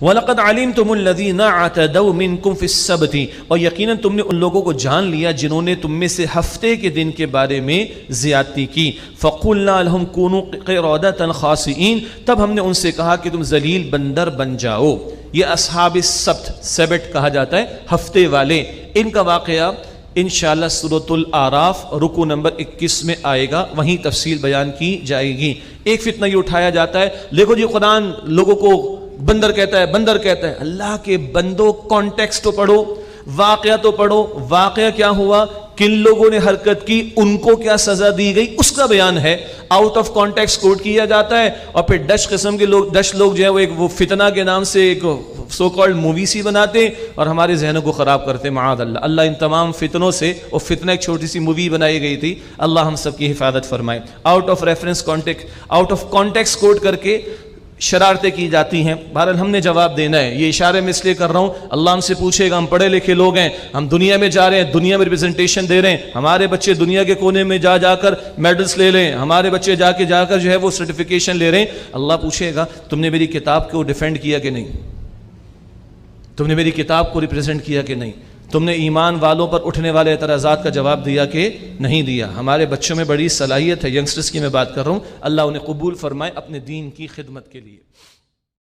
وَلَقَدْ عَلِمْتُمُ الَّذِينَ اعْتَدَوْا مِنْكُمْ فِي السَّبْتِ، اور یقیناً تم نے ان لوگوں کو جان لیا جنہوں نے تم میں سے ہفتے کے دن کے بارے میں زیادتی کی. فَقُلْنَا لَهُمْ كُونُوا قِرَادَةً خَاسِئِينَ، تب ہم نے ان سے کہا کہ تم ذلیل بندر بن جاؤ. یہ اصحاب السبت، سبت کہا جاتا ہے ہفتے والے، ان کا واقعہ انشاءاللہ سورۃ الاعراف رکوع نمبر 21 میں آئے گا، وہیں تفصیل بیان کی جائے گی. ایک فتنہ یہ اٹھایا جاتا ہے، دیکھو جی قرآن لوگوں کو بندر کہتا ہے، بندر کہتا ہے. اللہ کے بندو، کانٹیکسٹ تو پڑھو، واقعہ تو پڑھو. واقعہ کیا ہوا، کن لوگوں نے حرکت کی، ان کو کیا سزا دی گئی، اس کا بیان ہے. آؤٹ آف کانٹیکسٹ کوٹ کیا جاتا ہے، اور پھر ڈچ قسم کے لوگ، ڈچ لوگ جو ہے وہ ایک وہ فتنہ کے نام سے ایک سو کالڈ مووی سی بناتے اور ہمارے ذہنوں کو خراب کرتے. معاذ اللہ، اللہ ان تمام فتنوں سے، اور فتنہ ایک چھوٹی سی مووی بنائی گئی تھی، اللہ ہم سب کی حفاظت فرمائے. Out of reference context, out of context quote کر کے شرارتیں کی جاتی ہیں. بہرحال ہم نے جواب دینا ہے. یہ اشارے میں اس لیے کر رہا ہوں، اللہ ہم سے پوچھے گا، ہم پڑھے لکھے لوگ ہیں، ہم دنیا میں جا رہے ہیں، دنیا میں ریپرزنٹیشن دے رہے ہیں. ہمارے بچے دنیا کے کونے میں جا کر میڈلز لے لیں، ہمارے بچے جا کر جو ہے وہ سرٹیفکیشن لے رہے ہیں. اللہ پوچھے گا تم نے میری کتاب کو ڈیفینڈ کیا کہ نہیں، تم نے میری کتاب کو ریپرزینٹ کیا کہ نہیں، تم نے ایمان والوں پر اٹھنے والے اعتراضات کا جواب دیا کہ نہیں دیا. ہمارے بچوں میں بڑی صلاحیت ہے، ینگسٹرز کی میں بات کر رہا ہوں، اللہ انہیں قبول فرمائے اپنے دین کی خدمت کے لیے.